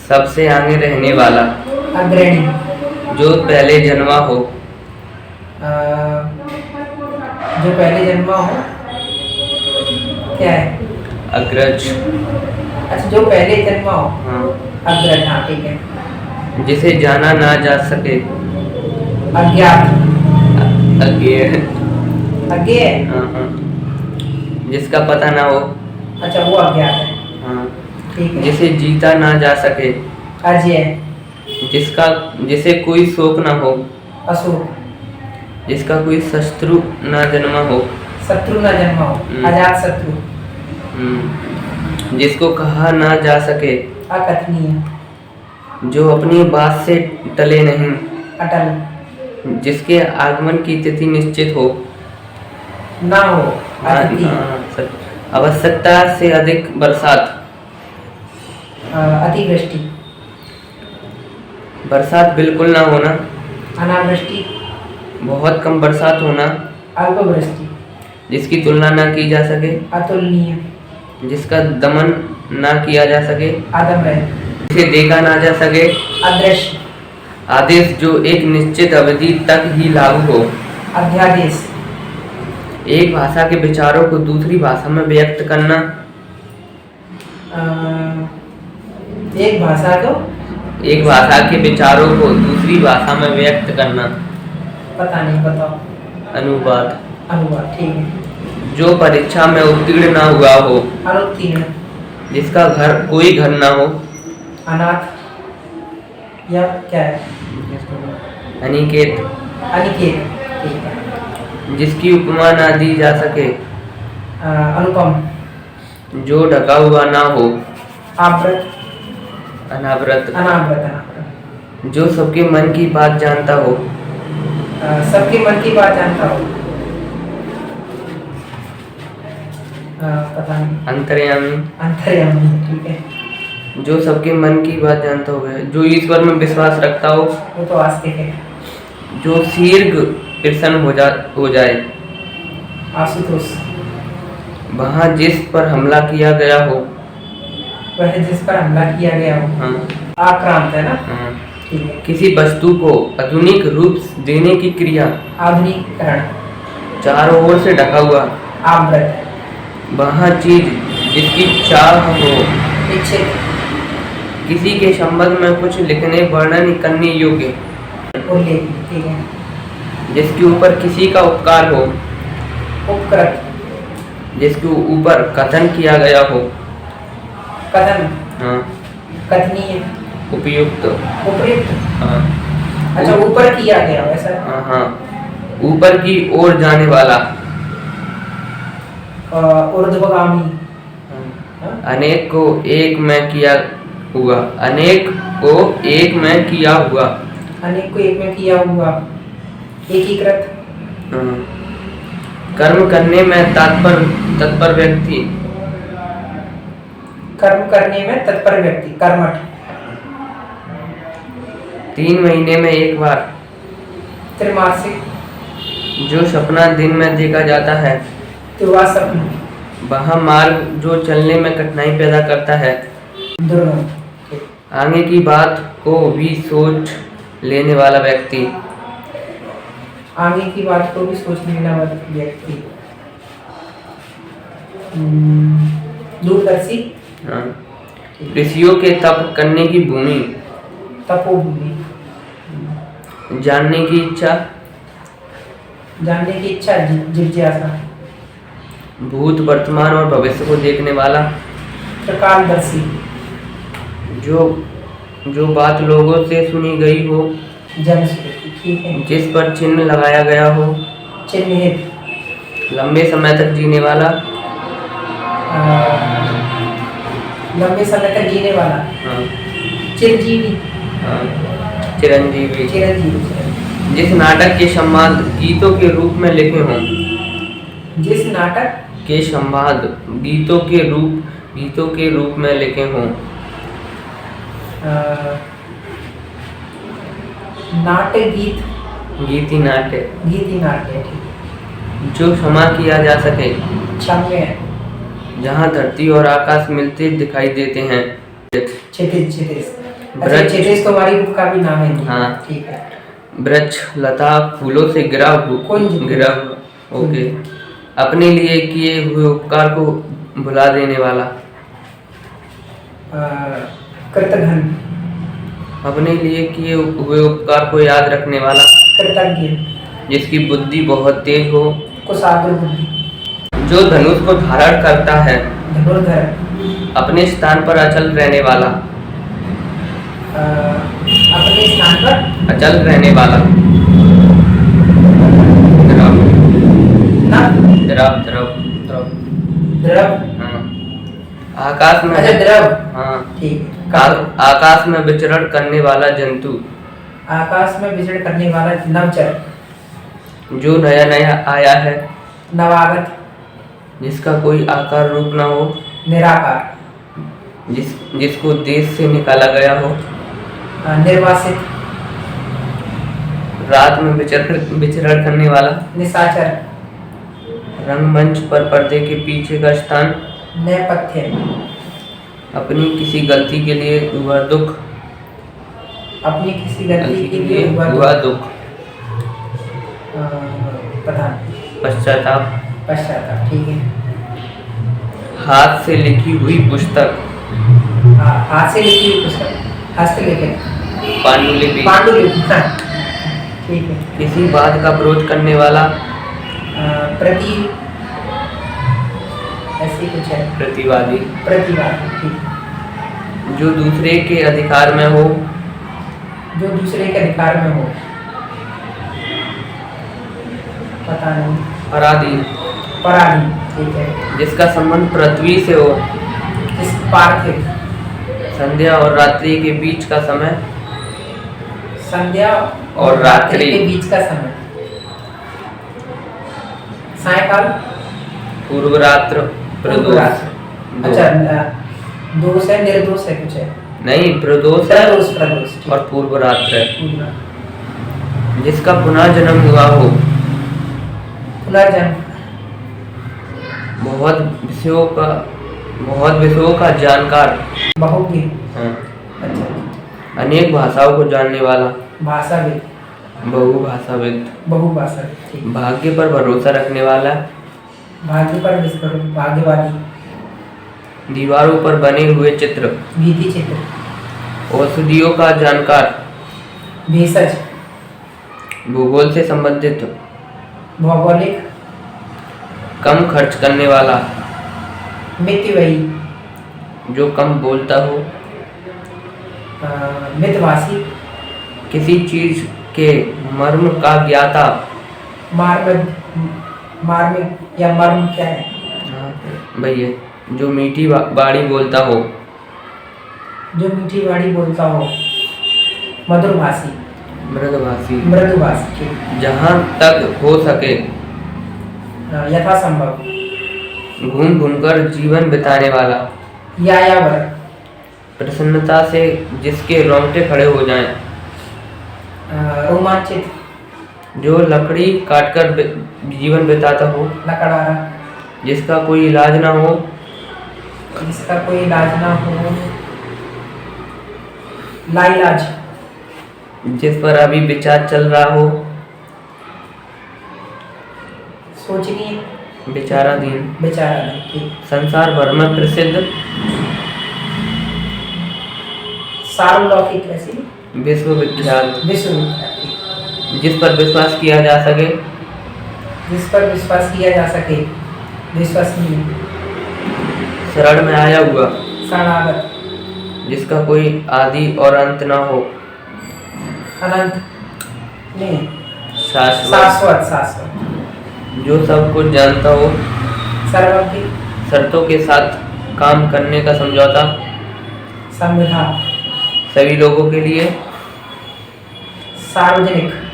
सबसे आगे रहने वाला, अग्रणी, जो पहले जन्मा हो, जो पहले जन्मा हो, क्या है? अग्रज। अच्छा, जो पहले जन्मा हो, हाँ। अग्रज, हाँ ठीक है। जिसे जाना ना जा सके, अज्ञात, अज्ञेय। अज्ञेय, हाँ हाँ। जिसका पता ना हो, अच्छा वो अज्ञात है, हाँ। ठीक है। जिसे जीता ना जा सके, अजेय, जिसे कोई शोक ना हो, अशोक, जिसका कोई शत्रु ना जन्मा हो, शत्रु न जन्मा हो, अजात शत्रु, जिसको कहा ना जा सके, अकथनीय, जो अपनी बात से टले नहीं, अटल, जिसके आगमन की तिथि निश्चित हो, ना हो, अतिथि, आवश्यकता से अधिक बरसात, अतिवृष्टि, बरसात बिल्कुल ना होना, अनावृष्टि, बहुत कम बरसात होना, अल्पवृष्टि, जिसकी तुलना ना की जा सके, अतुलनीय, जिसका दमन ना किया जा सके, अदम्य, जिसे देखा ना जा सके, अदृश्य, आदेश जो एक निश्चित अवधि तक ही लागू हो, अध्यादेश, एक भाषा के विचारों को दूसरी भाषा में व्यक्त करना, एक भाषा को, एक भाषा के विचारों को दूसरी भाषा में व्यक्त करना, पता नहीं, बताओ। अनुवाद। अनुवाद, ठीक है। जो परीक्षा में उत्तीर्ण ना हुआ हो, अनुत्तीर्ण, जिसका घर कोई घर ना हो, अनाथ, या क्या है? अनिकेत, अनिकेत, ठीक है। जिसकी उपमा ना दी जा सके, अनुपम, जो ढका हुआ ना हो, आवृत, अनावृत, अनावृत, अनावृत, जो सबके मन की बात जानता हो, सबके मन की बात जानता हो, पता नहीं, अंतर्यामी, अंतर्यामी, ठीक है। जो सबके मन की बात जानता हो, जो ईश्वर में विश्वास रखता हो, वो तो आस्तिक है। जो शीघ्र प्रसन्न हो जाए, आशुतोष, वहाँ जिस पर हमला किया गया हो, वह जिस पर हमला किया गया हो, हाँ, आक्रांत है ना, हाँ। ठीक है। किसी वस्तु को आधुनिक रूप देने की क्रिया, आधुनिकीकरण, चारों ओर से ढका हुआ, आवृत, वहाँ चीज जिसकी चाह हो, इच्छित, किसी के संबंध में कुछ लिखने वर्णन करने योग्य, उल्लेख, ठीक है। जिसके ऊपर किसी का उपकार हो, उपकृत, जिसके ऊपर कथन किया गया हो, कथन, हाँ, कथनीय, उपयुक्त, उपयुक्त, हाँ, अच्छा ऊपर किया गया वैसा, हाँ हाँ, ऊपर की ओर जाने वाला, ऊर्ध्वगामी, अनेक को एक में किया हुआ, अनेक को एक में किया हुआ, अनेक को एक में किया हुआ, एकीकृत, कर्म करने में तत्पर व्यक्ति, कर्म करने में तत्पर व्यक्ति, कर्मठ, 3 महीने में एक बार, त्रिमासिक, जो सपना दिन में देखा जाता है, दुर्वासपन, वह मार्ग जो चलने में कठिनाई पैदा करता है, दुर्गम, आगे की बात को भी सोच लेने वाला व्यक्ति, आगे की बात को भी सोच लेने वाला व्यक्ति, दूरदर्शी, हाँ, ऋषियों के तप करने की भूमि, तपोभूमि, जानने की इच्छा, जानने की इच्छा, जिज्ञासा, भूत वर्तमान और भविष्य को देखने वाला, प्रकाशदर्शी, जो बात लोगों से सुनी गई हो, जनश्रुति, ठीक है। जिस पर चिन्ह लगाया गया हो, चिन्हित, लंबे समय तक जीने वाला, लंबे समय तक जीने वाला, हाँ, चिरंजीवी, हाँ, चिरंजीवी, चिरंजीवी, जिस नाटक के संवाद गीतों के रूप में लिखे हों, जिस नाटक के संवाद गीतों के रूप में लिखे हों, नाट्य गीत, गीति नाट्य। गीति नाट्य, ठीक जो क्षमा किया जा सके, है। क्षम्य, जहाँ धरती और आकाश मिलते दिखाई देते हैं। क्षितिज, क्षितिज। अच्छा, ब्रज, क्षितिज तुम्हारी बुक का भी नाम है। हाँ। ठीक है। वृक्ष, लता, फूलों से घिरा हुआ। ओके। अपने लिए किए हुए उपकार को भुला देने वाला। कृतघ्न, अपने लिए किए हुए उपकार को याद रखने वाला। कृतज्ञ, जिसकी बुद्धि बहुत तेज हो। कुशाग्र बुद्धि, जो धनुष को धारण करता है। धनुर्धर, अपने स्थान पर अचल रहने वाला। अपने स्थान पर अचल रहने वाला। द्रव, द्रव, द्रव, द्रव। हाँ। आकाश में, अच्छा, द्रव, हाँ। ठीक। आकाश में विचरण करने वाला जंतु। आकाश में विचरण करने वाला नवचर। जो नया नया आया है। नवागत। जिसका कोई आकार रूप न हो। निराकार। जिसको देश से निकाला गया हो। निर्वासित। रात में विचरण करने वाला। निशाचर। रंगमंच पर पर्दे के पीछे का स्थान। नेपथ्य। अपनी किसी गलती के लिए हुआ दुख। अपनी किसी गलती के लिए हुआ दुख। प्रधान। पश्चाताप। पश्चाताप, ठीक है। हाथ से लिखी हुई पुस्तक। हाथ से लिखी हुई पुस्तक, हस्तलिखित। पांडुलिपि। पांडुलिपि, हाँ, ठीक है। किसी बात का विरोध करने वाला। प्रति, ऐसे कुछ है। प्रतिवादी। प्रतिवादी, ठीक। जो दूसरे के अधिकार में हो। जो दूसरे के अधिकार में हो। पता नहीं। पराधीन। पराधीन, ठीक है। जिसका संबंध पृथ्वी से हो। इस पार्थिव। संध्या और रात्रि के बीच का समय। संध्या और रात्रि के बीच का समय। सायकाल। पूर्व रात्र, प्रदोष। अच्छा, दोष है, निर्दोष है, कुछ है। नहीं, प्रदोष है प्रदोष, प्रदोष, ठीक। और पूर्व रात्र है। पूर्व। जिसका पुनः जन्म हुआ हो। पुनर्जन्म। बहुत विषयों का जानकार। बहुज्ञ। हाँ। अच्छा। अनेक भाषाओं को जानने वाला। भाषाविद। बहुभाषाविद। बहुभाषाविद, ठीक। भाग्य पर भरोसा रखने वाला। भाग्य पर भाग्यवादी। दीवारों पर बने हुए चित्र। भीति चित्र। औषधियों का जानकार। भेषज। भूगोल से संबंधित। भौगोलिक। कम खर्च करने वाला। मितव्ययी। जो कम बोलता हो। मितभाषी। किसी चीज के मर्म का ज्ञाता। मार्मिक या मर्म क्या है? भैया, जो मीठी बाड़ी बोलता हो। जो मीठी बाड़ी बोलता हो। मधुरभाषी। मृदुभाषी। मृदुभाषी, ठीक। जहाँ तक हो सके यथासंभव। घूम घूमकर जीवन बिताने वाला। यायावर। प्रसन्नता से जिसके रोंगटे खड़े हो जाएं। रोमांचित। जो लकड़ी काटकर जीवन बिताता हो। लकड़हारा। जिसका कोई इलाज ना हो। जिसका कोई इलाज ना हो। लाइलाज। जिस पर अभी विचार चल रहा हो। सोचनीय। विचाराधीन। विचाराधीन, ठीक। संसार भर में प्रसिद्ध। सार्वलौकिक, ऐसी। विश्वविख्यात। विश्वविख्यात, ठीक। जिस पर विश्वास किया जा सके। जिस पर विश्वास किया जा सके। विश्वसनीय। शरण में आया हुआ। शरणागत। जिसका कोई आदि और अंत ना हो। अनंत नहीं। शाश्वत। शाश्वत, शाश्वत। जो सब कुछ जानता हो। सर्वज्ञ। शर्तों के साथ काम करने का समझौता। संविधा। सभी लोगों के लिए। सार्वजनिक।